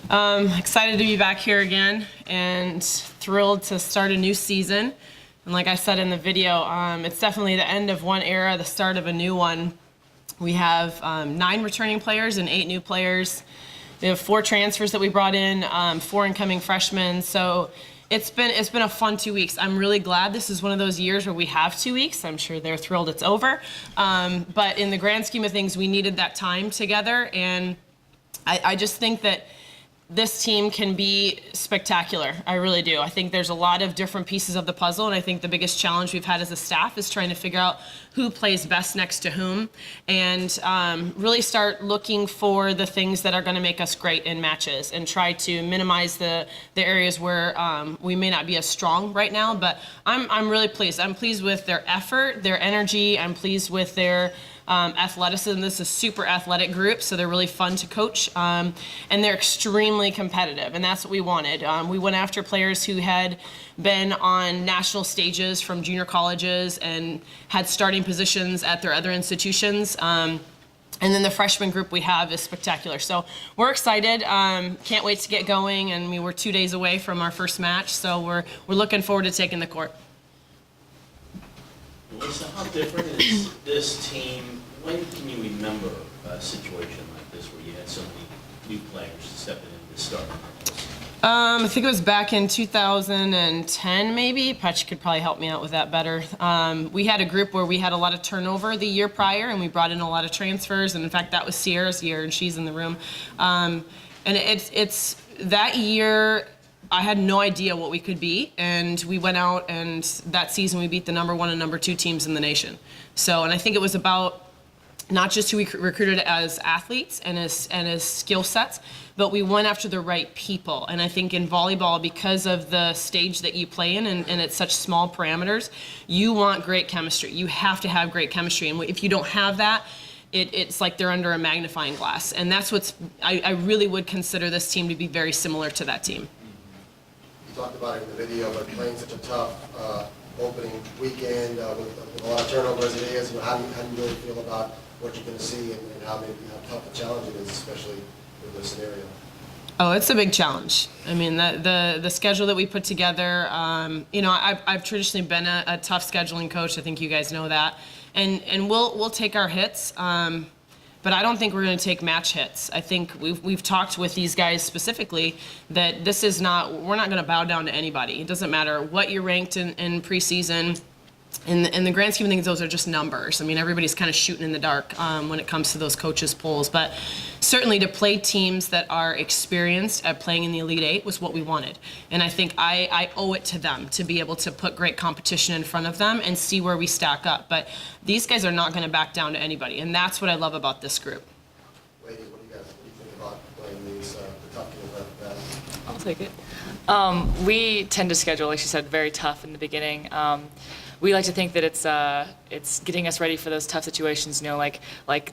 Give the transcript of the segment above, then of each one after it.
Excited to be back here again and thrilled to start a new season. And like I said in the video, it's definitely the end of one era, the start of a new one. We have 9 returning players and 8 new players. We have 4 transfers that we brought in, 4 incoming freshmen. So it's been a fun 2 weeks. I'm really glad this is one of those years where we have 2 weeks. I'm sure they're thrilled it's over. But in the grand scheme of things, we needed that time together. And I just think that this team can be spectacular. I really do. I think there's a lot of different pieces of the puzzle, and I think the biggest challenge we've had as a staff is trying to figure out who plays best next to whom, and really start looking for the things that are going to make us great in matches, and try to minimize the areas where we may not be as strong right now. But I'm really pleased. I'm pleased with their effort, their energy. I'm pleased with their athleticism. This is a super athletic group, so they're really fun to coach, and they're extremely competitive, and that's what we wanted. We went after players who had been on national stages from junior colleges and had starting positions at their other institutions. And then the freshman group we have is spectacular. So we're excited. Can't wait to get going, and we were 2 days away from our first match, so we're looking forward to taking the court. Melissa, how different is this team? When can you remember a situation like this where you had so many new players stepping in to start? I think it was back in 2010, maybe. Patch could probably help me out with that better. We had a group where we had a lot of turnover the year prior, and we brought in a lot of transfers. And in fact, that was Sierra's year, and she's in the room. And it's that year. I had no idea what we could be, and we went out, and that season we beat the #1 and #2 teams in the nation. So, and I think it was about not just who we recruited as athletes and as skill sets, but we went after the right people. And I think in volleyball, because of the stage that you play in, and it's such small parameters, you want great chemistry. You have to have great chemistry, and if you don't have that, it's like they're under a magnifying glass. And that's I really would consider this team to be very similar to that team. Talked about it in the video, but playing such a tough opening weekend with a lot of turnover as it is, how do you really feel about what you're going to see and how tough the challenge it is, especially with this scenario? Oh, it's a big challenge. I mean, the schedule that we put together, I've traditionally been a tough scheduling coach. I think you guys know that, and we'll take our hits. But I don't think we're going to take match hits. I think we've talked with these guys specifically that we're not going to bow down to anybody. It doesn't matter what you're ranked in preseason. In the grand scheme of things, those are just numbers. I mean, everybody's kind of shooting in the dark when it comes to those coaches' polls. But certainly to play teams that are experienced at playing in the Elite Eight was what we wanted. And I think I owe it to them to be able to put great competition in front of them and see where we stack up. But these guys are not going to back down to anybody. And that's what I love about this group. Ladies, what do you think about playing these the tough teams like that? I'll take it. We tend to schedule, like she said, very tough in the beginning. We like to think that it's getting us ready for those tough situations, like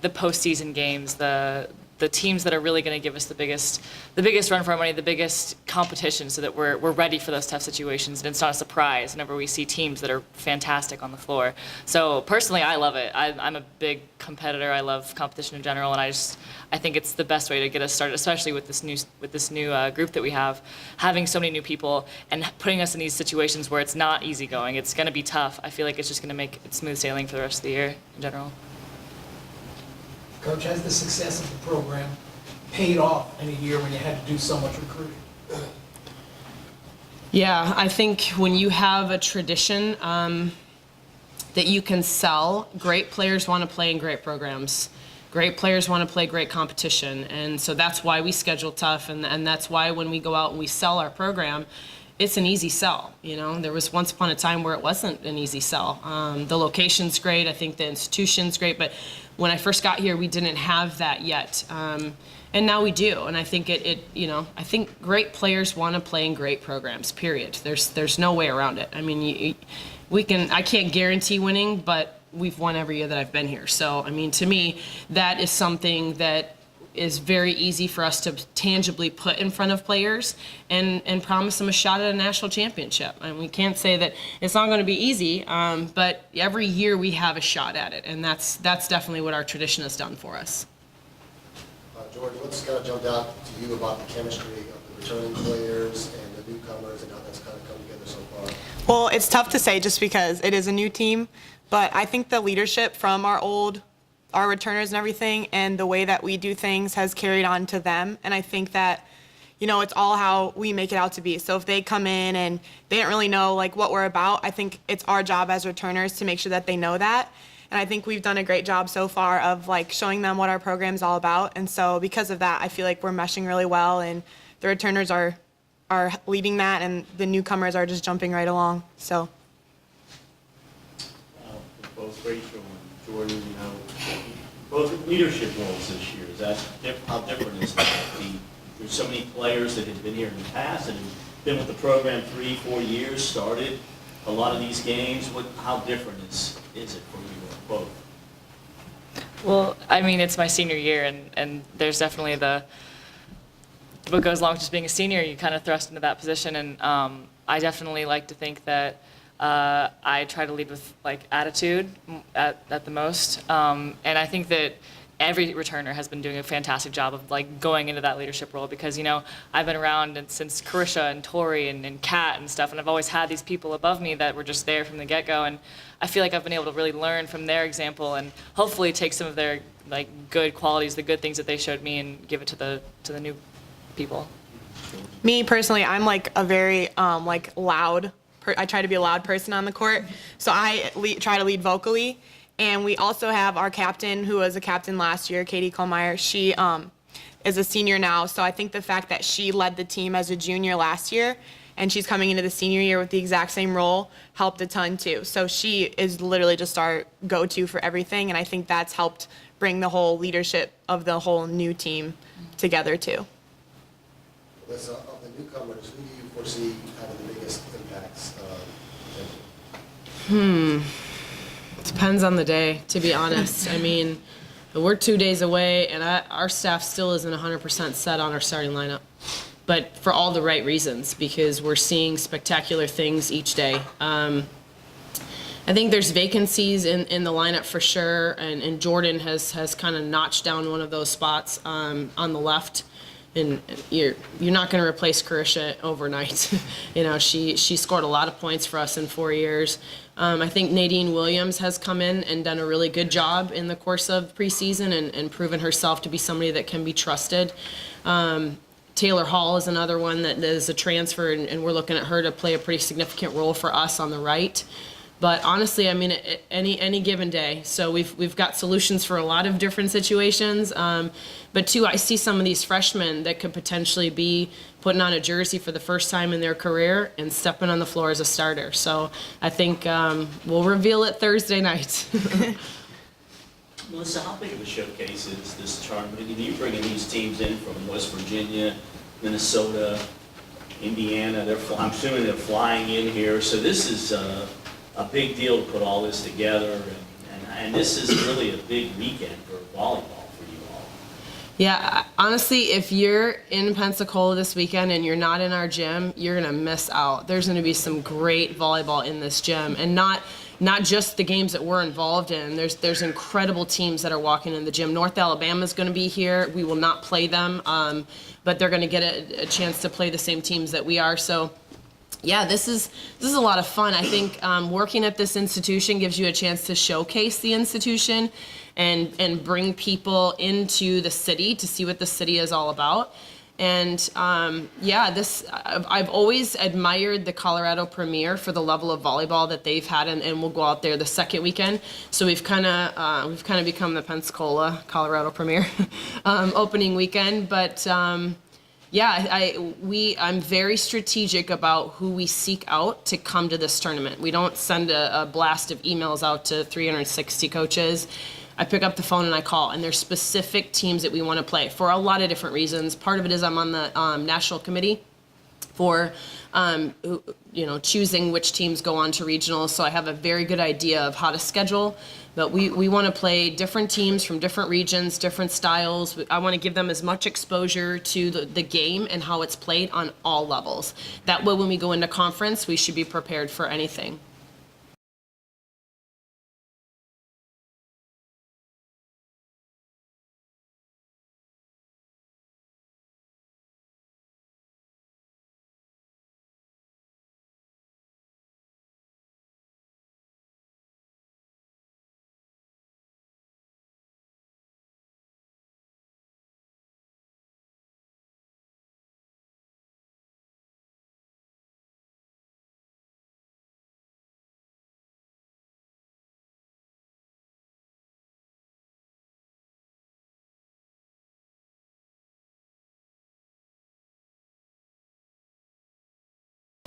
the postseason games, the teams that are really going to give us the biggest run for our money, the biggest competition, so that we're ready for those tough situations, and it's not a surprise whenever we see teams that are fantastic on the floor. So personally, I love it. I'm a big competitor. I love competition in general, and I think it's the best way to get us started, especially with this new group that we have, having so many new people and putting us in these situations where it's not easy going. It's going to be tough. I feel like it's just going to make it smooth sailing for the rest of the year in general. Coach, has the success of the program paid off in a year when you had to do so much recruiting? Yeah, I think when you have a tradition that you can sell, great players want to play in great programs. Great players want to play great competition. And so that's why we schedule tough, and that's why when we go out and we sell our program, it's an easy sell. There was once upon a time where it wasn't an easy sell. The location's great. I think the institution's great, but when I first got here, we didn't have that yet, and now we do. And I think I think great players want to play in great programs. Period. There's no way around it. I mean, I can't guarantee winning, but we've won every year that I've been here. So I mean, to me, that is something that is very easy for us to tangibly put in front of players and promise them a shot at a national championship. And we can't say that it's not going to be easy, but every year we have a shot at it, and that's definitely what our tradition has done for us. Jordan, what's kind of jumped out to you about the chemistry of the returning players and the newcomers and how that's kind of come together so far? Well, it's tough to say just because it is a new team, but I think the leadership from our returners and everything, and the way that we do things has carried on to them. And I think that, it's all how we make it out to be. So if they come in and they don't really know like what we're about, I think it's our job as returners to make sure that they know that. And I think we've done a great job so far of like showing them what our program's all about. And so because of that, I feel like we're meshing really well, and the returners are leading that, and the newcomers are just jumping right along. So. Both Rachel and Jordan, both leadership roles this year. Is that how different is that? There's so many players that have been here in the past and have been with the program 3-4 years, started a lot of these games. How different is it for you both? Well, I mean, it's my senior year, and there's definitely what goes along with just being a senior. You kind of thrust into that position, and I definitely like to think that I try to lead with like attitude at the most, and I think that every returner has been doing a fantastic job of like going into that leadership role, because I've been around since Carisha and Tori and Kat and stuff, and I've always had these people above me that were just there from the get-go, and I feel like I've been able to really learn from their example and hopefully take some of their like good qualities, the good things that they showed me, and give it to the new people. Me personally, I'm like a very loud. I try to be a loud person on the court, so I try to lead vocally. And we also have our captain, who was a captain last year, Katie Kohlmeyer. She is a senior now, so I think the fact that she led the team as a junior last year, and she's coming into the senior year with the exact same role, helped a ton too. So she is literally just our go-to for everything, and I think that's helped bring the whole leadership of the whole new team together too. Alyssa, of the newcomers, who do you foresee having the biggest impacts? Depends on the day, to be honest. I mean, we're 2 days away, and our staff still isn't 100% set on our starting lineup. But for all the right reasons, because we're seeing spectacular things each day. I think there's vacancies in the lineup for sure, and Jordan has kind of notched down one of those spots on the left. And you're not going to replace Carisha overnight. She scored a lot of points for us in 4 years. I think Nadine Williams has come in and done a really good job in the course of preseason and proven herself to be somebody that can be trusted. Taylor Hall is another one that is a transfer, and we're looking at her to play a pretty significant role for us on the right. But honestly, I mean, any given day. So we've got solutions for a lot of different situations. But too, I see some of these freshmen that could potentially be putting on a jersey for the first time in their career and stepping on the floor as a starter. So I think we'll reveal it Thursday night. Melissa, how big of a showcase is this tournament? You're bringing these teams in from West Virginia, Minnesota, Indiana. I'm assuming they're flying in here. So this is a big deal to put all this together, and this is really a big weekend for volleyball for you all. Yeah, honestly, if you're in Pensacola this weekend and you're not in our gym, you're going to miss out. There's going to be some great volleyball in this gym, and not just the games that we're involved in. There's incredible teams that are walking in the gym. North Alabama is going to be here. We will not play them, but they're going to get a chance to play the same teams that we are. So yeah, this is a lot of fun. I think working at this institution gives you a chance to showcase the institution and bring people into the city to see what the city is all about. And I've always admired the Colorado Premier for the level of volleyball that they've had, and we'll go out there the second weekend. So we've kind of become the Pensacola Colorado Premier opening weekend, but. I'm very strategic about who we seek out to come to this tournament. We don't send a blast of emails out to 360 coaches. I pick up the phone and I call, and there's specific teams that we want to play for a lot of different reasons. Part of it is I'm on the national committee for choosing which teams go on to regionals, so I have a very good idea of how to schedule. But we want to play different teams from different regions, different styles. I want to give them as much exposure to the game and how it's played on all levels. That way when we go into conference, we should be prepared for anything.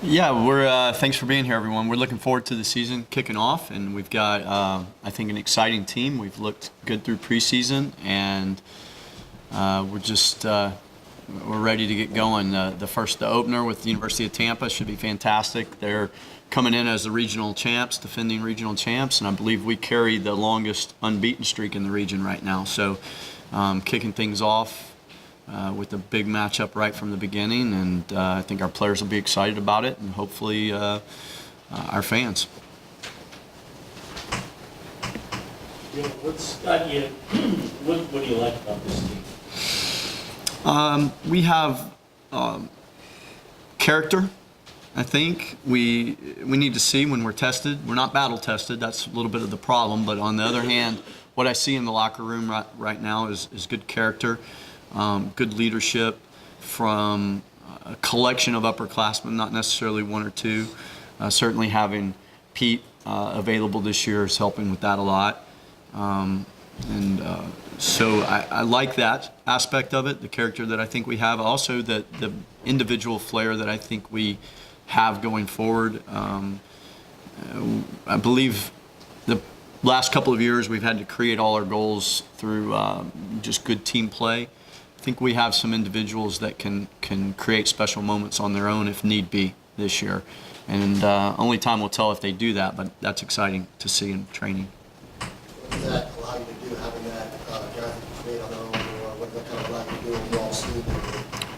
Yeah, we're thanks for being here, everyone. We're looking forward to the season kicking off, and we've got I think an exciting team. We've looked good through preseason, and we're ready to get going. The opener with the University of Tampa should be fantastic. They're coming in as the regional champs, defending regional champs, and I believe we carry the longest unbeaten streak in the region right now. So, kicking things off with a big matchup right from the beginning, and I think our players will be excited about it, and hopefully our fans. What's got you? What do you like about this team? We have character. I think we need to see when we're tested. We're not battle tested. That's a little bit of the problem. But on the other hand, what I see in the locker room right now is good character. Good leadership from a collection of upperclassmen, not necessarily one or two. Certainly having Pete available this year is helping with that a lot. So I like that aspect of it, the character that I think we have. Also the individual flair that I think we have going forward. I believe the last couple of years we've had to create all our goals through just good team play. I think we have some individuals that can create special moments on their own if need be this year. And only time will tell if they do that, but that's exciting to see in training. What does that allow you to do, having that guys that create on their own, or what does that kind of allow you to do overall scheme?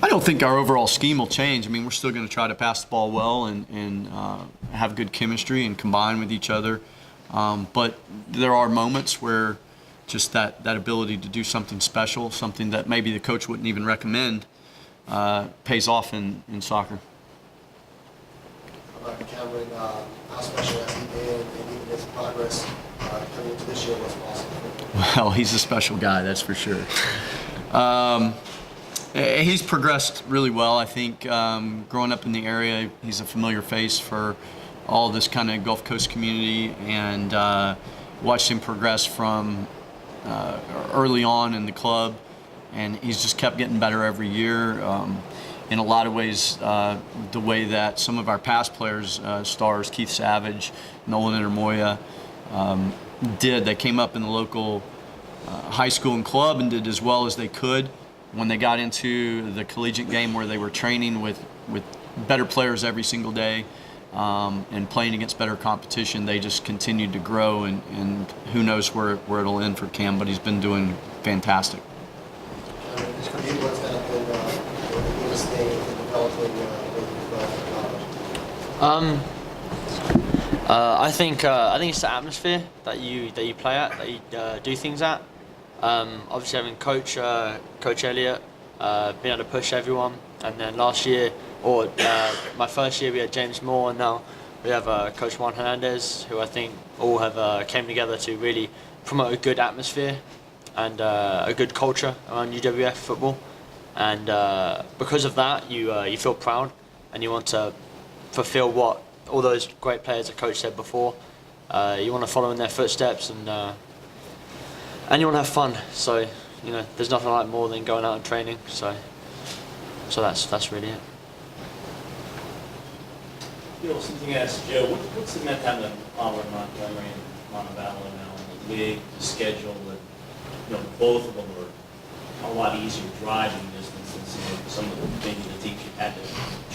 I don't think our overall scheme will change. I mean, we're still going to try to pass the ball well and have good chemistry and combine with each other. But there are moments where just that ability to do something special, something that maybe the coach wouldn't even recommend, pays off in soccer. How about Cameron, how special has he been, and even his progress coming into this year was awesome? Well, he's a special guy, that's for sure. He's progressed really well. I think growing up in the area, he's a familiar face for all this kind of Gulf Coast community, and watched him progress from early on in the club, and he's just kept getting better every year. In a lot of ways, the way that some of our past players, stars, Keith Savage, Nolan Intermoya, did. They came up in the local high school and club and did as well as they could. When they got into the collegiate game where they were training with better players every single day, and playing against better competition, they just continued to grow, and who knows where it'll end for Cam, but he's been doing fantastic. What's kind of been the biggest thing in developing with I think it's the atmosphere that you play at, that you do things at. Obviously having Coach Elliott, being able to push everyone, and then last year, or my first year, we had James Moore, and now we have Coach Juan Hernandez, who I think all have came together to really promote a good atmosphere and a good culture around UWF football. And because of that, you feel proud, and you want to fulfill what all those great players the coach said before. You want to follow in their footsteps, and you want to have fun. So there's nothing like more than going out and training. So that's really it. Something to ask Joe. What's it meant having Auburn, Montgomery, and Montevallo now in the league, the schedule? That both of them are a lot easier driving distance than some of the things the teams you had to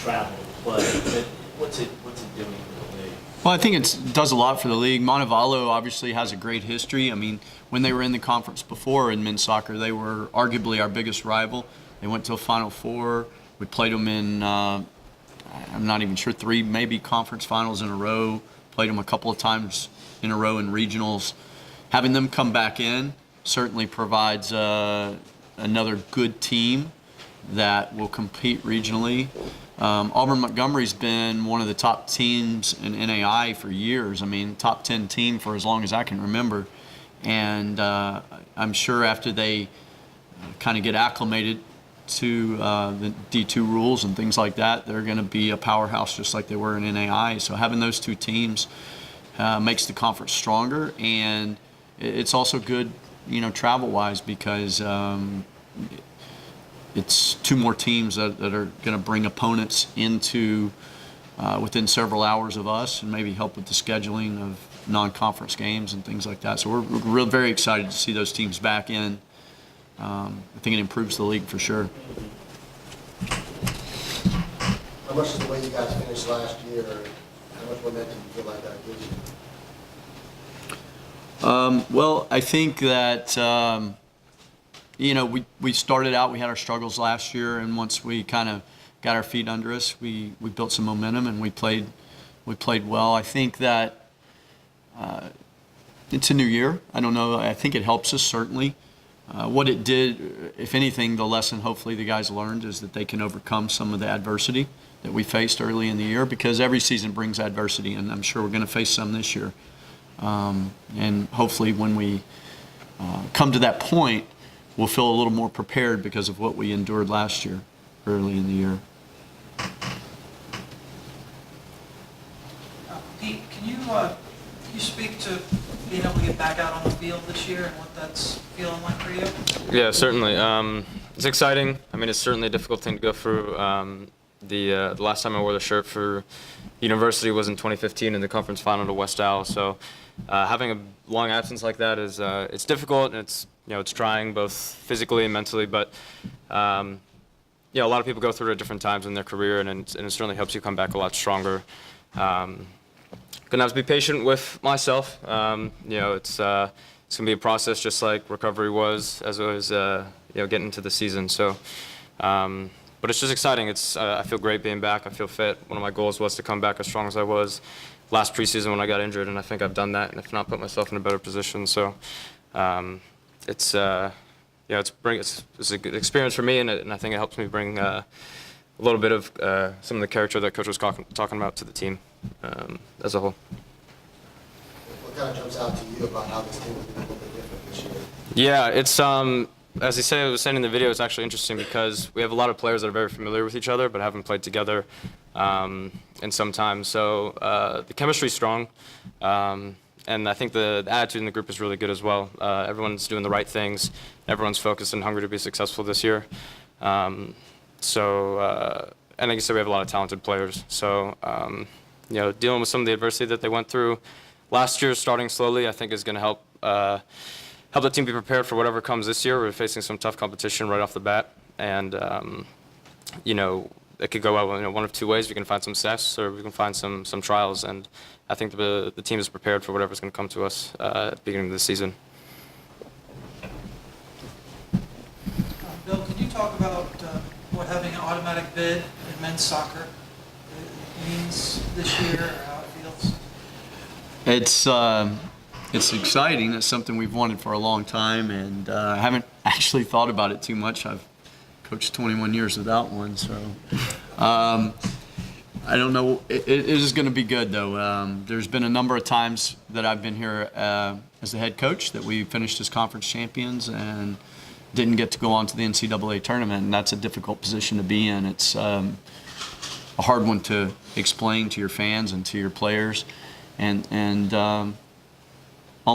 travel to play. But what's it doing for the league? Well, I think it does a lot for the league. Montevallo obviously has a great history. I mean, when they were in the conference before in men's soccer, they were arguably our biggest rival. They went to a Final Four. We played them in, I'm not even sure, 3 maybe conference finals in a row. Played them a couple of times in a row in regionals. Having them come back in certainly provides another good team that will compete regionally. Auburn Montgomery's been one of the top teams in NAI for years. I mean, top 10 team for as long as I can remember. And I'm sure after they kind of get acclimated to the D2 rules and things like that, they're going to be a powerhouse just like they were in NAI. So having those two teams makes the conference stronger, and it's also good, travel-wise, because it's 2 more teams that are going to bring opponents into within several hours of us, and maybe help with the scheduling of non-conference games and things like that. So we're very excited to see those teams back in. I think it improves the league for sure. How much is the way you guys finished last year, how much momentum do you feel like that gives you? Well, I think that, we started out, we had our struggles last year, and once we kind of got our feet under us, we built some momentum and we played well. I think that it's a new year. I don't know. I think it helps us, certainly. What it did, if anything, the lesson hopefully the guys learned is that they can overcome some of the adversity that we faced early in the year, because every season brings adversity, and I'm sure we're going to face some this year. And hopefully when we come to that point, we'll feel a little more prepared because of what we endured last year, early in the year. Pete, can you speak to being able to get back out on the field this year and what that's feeling like for you? Yeah, certainly. It's exciting. I mean, it's certainly a difficult thing to go through. The last time I wore the shirt for university was in 2015 in the conference final to West Al. So having a long absence like that is it's difficult, and it's trying both physically and mentally. But a lot of people go through it at different times in their career, and it certainly helps you come back a lot stronger. Gonna have to be patient with myself. It's gonna be a process, just like recovery was, as well as getting into the season. So, but it's just exciting. I feel great being back. I feel fit. One of my goals was to come back as strong as I was last preseason when I got injured, and I think I've done that, and if not, put myself in a better position. So, it's a good experience for me, and I think it helps me bring a little bit of some of the character that Coach was talking about to the team as a whole. What kind of jumps out to you about how this team has been a little bit different this year? Yeah, it's as I was saying in the video, it's actually interesting because we have a lot of players that are very familiar with each other but haven't played together in some time. So the chemistry's strong, and I think the attitude in the group is really good as well. Everyone's doing the right things. Everyone's focused and hungry to be successful this year. And like I said, we have a lot of talented players. So, dealing with some of the adversity that they went through last year, starting slowly, I think is going to help the team be prepared for whatever comes this year. We're facing some tough competition right off the bat, and it could go out one of two ways. We can find some success, or we can find some trials. And I think the team is prepared for whatever's going to come to us at the beginning of the season. Bill, can you talk about what having an automatic bid in men's soccer means this year, or how it feels? It's exciting. It's something we've wanted for a long time, and I haven't actually thought about it too much. I've coached 21 years without one, so I don't know. It is going to be good, though. There's been a number of times that I've been here as the head coach that we finished as conference champions and didn't get to go on to the NCAA tournament, and that's a difficult position to be in. It's a hard one to explain to your fans and to your players, and on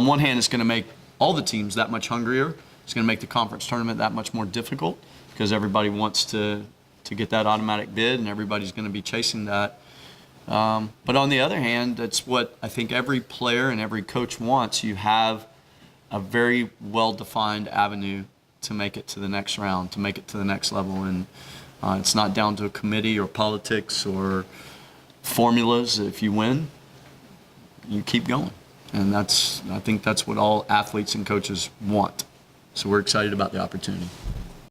one hand, it's going to make all the teams that much hungrier. It's going to make the conference tournament that much more difficult because everybody wants to get that automatic bid, and everybody's going to be chasing that. But on the other hand, that's what I think every player and every coach wants. You have a very well-defined avenue to make it to the next round, to make it to the next level. And it's not down to a committee or politics or formulas. If you win, you keep going. And I think that's what all athletes and coaches want. So we're excited about the opportunity.